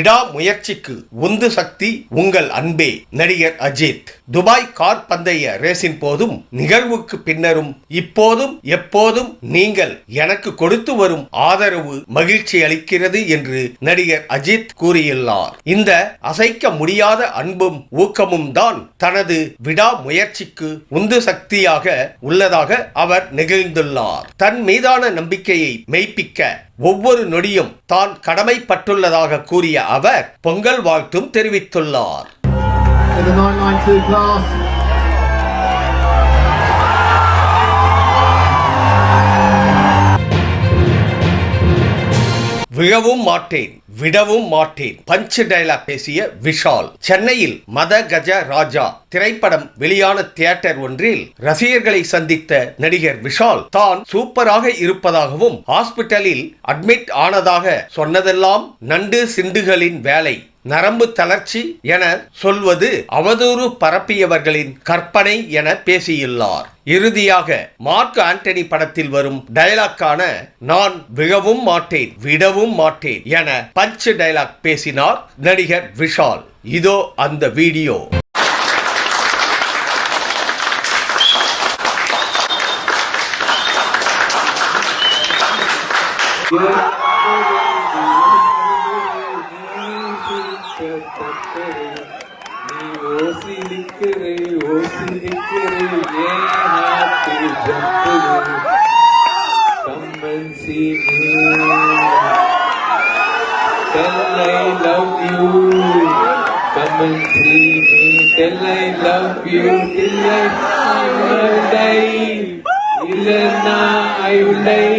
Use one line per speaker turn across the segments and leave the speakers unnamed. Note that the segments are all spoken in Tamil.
விடாமுயற்சிக்கு உந்து சக்தி உங்கள் அன்பே. நடிகர் அஜித். துபாய் கார் பந்தய ரேசின் போதும் நிகழ்வுக்கு பின்னரும் இப்போதும் எப்போதும் நீங்கள் எனக்கு கொடுத்து வரும் ஆதரவு மகிழ்ச்சி அளிக்கிறது என்று நடிகர் அஜித் கூறியுள்ளார். இந்த அசைக்க முடியாத அன்பும் ஊக்கமும் தான் தனது விடாமுயற்சிக்கு உந்து சக்தியாக உள்ளதாக அவர் நெகிழ்ந்துள்ளார். தன் மீதான நம்பிக்கையை மெய்ப்பிக்க ஒவ்வொரு நொடியும் தான் கடமைப்பட்டுள்ளதாக கூறிய அவர் பொங்கல் வாழ்த்தும் தெரிவித்துள்ளார். விழவும் மாட்டேன் விடவும் மாட்டேன் பஞ்ச் டயலாக் பேசிய விஷால். சென்னையில் மத கஜ ராஜா திரைப்படம் வெளியான தியேட்டர் ஒன்றில் ரசிகர்களை சந்தித்த நடிகர் விஷால் தான் சூப்பராக இருப்பதாகவும் ஹாஸ்பிட்டலில் அட்மிட் ஆனதாக சொன்னதெல்லாம் நண்டு சிண்டுகளின் வேலை, நரம்பு தளர்ச்சி என சொல்வது அவதூறு பரப்பியவர்களின் கற்பனை என பேசியுள்ளார். இறுதியாக மார்க் ஆண்டனி படத்தில் வரும் டயலாக்கான நான் விழவும் மாட்டேன் விடவும் மாட்டேன் என பஞ்ச் டயலாக் பேசினார் நடிகர் விஷால். இதோ அந்த video.
Come and see me. Tell I love you. Come and see me. Tell I love you. Till I will die. Ilana I will die.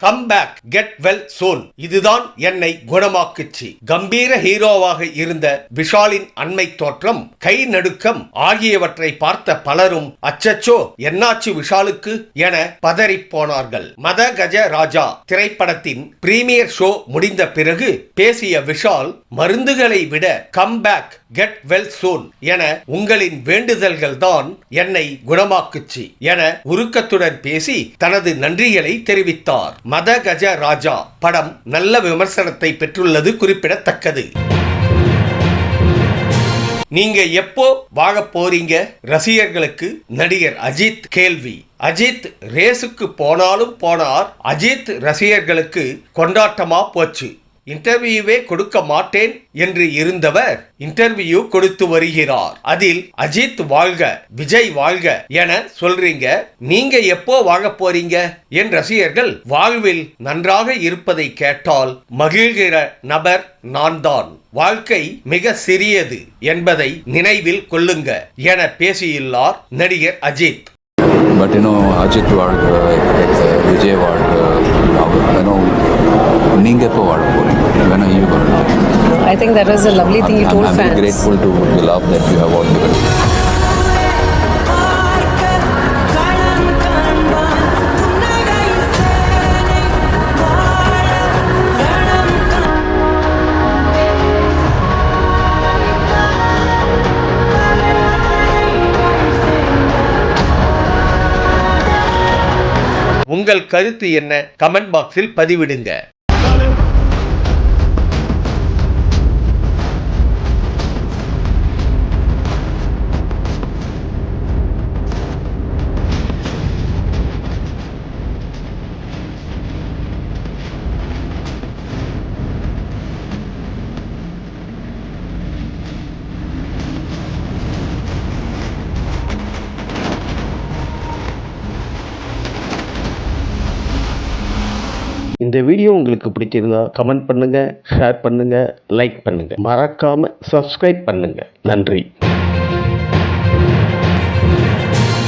Come back get well soon. இதுதான் என்னை குணமாக்குச்சு. கம்பீர ஹீரோவாக இருந்த விஷாலின் அண்மை தோற்றம், கை நடுக்கம் ஆகியவற்றை பார்த்த பலரும் அச்சச்சோ என்னாச்சு விஷாலுக்கு என பதறி போனார்கள். மத கஜ ராஜா திரைப்படத்தின் பிரீமியர் ஷோ முடிந்த பிறகு பேசிய விஷால், மருந்துகளை விட come back get well soon என உங்களின் வேண்டுதல்கள் தான் என்னை குணமாக்குச்சு என உருக்கத்துடன் பேசி தனது நன்றிகளை தெரிவித்தார். மத கஜ ராஜா படம் நல்ல விமர்சனத்தை பெற்றுள்ளது குறிப்பிடத்தக்கது. நீங்க எப்போ வாழ போறீங்க? ரசிகர்களுக்கு நடிகர் அஜித் கேள்வி. அஜித் ரேசுக்கு போனாலும் போனார். அஜித் ரசிகர்களுக்கு கொண்டாட்டமா போச்சு. இன்டர்வியூவே கொடுக்க மாட்டேன் என்று இருந்தவர் இன்டர்வியூ கொடுத்து வருகிறார். அதில் அஜித் வாழ்க விஜய் வாழ்க என சொல்றீங்க. நீங்க எப்போ வாழ போறீங்க? என் ரசிகர்கள் வாழ்வில் நன்றாக இருப்பதை கேட்டால் மகிழ்கிற நபர் நான் தான். வாழ்க்கை மிக சிறியது என்பதை நினைவில் கொள்ளுங்க என பேசியுள்ளார் நடிகர் அஜித்.
But Ajit வாழ்க, விஜய் வாழ்க, நீங்க எப்போ வாழ போறீங்க?
I think that was a lovely thing you told fans.
I'm grateful to the love that you have all given.
உங்கள் கருத்து என்ன? கமெண்ட் பாக்ஸில் பதிவிடுங்க. இந்த வீடியோ உங்களுக்கு பிடிச்சிருந்தா கமெண்ட் பண்ணுங்க, ஷேர் பண்ணுங்க, லைக் பண்ணுங்க. மறக்காம சப்ஸ்கிரைப் பண்ணுங்க. நன்றி.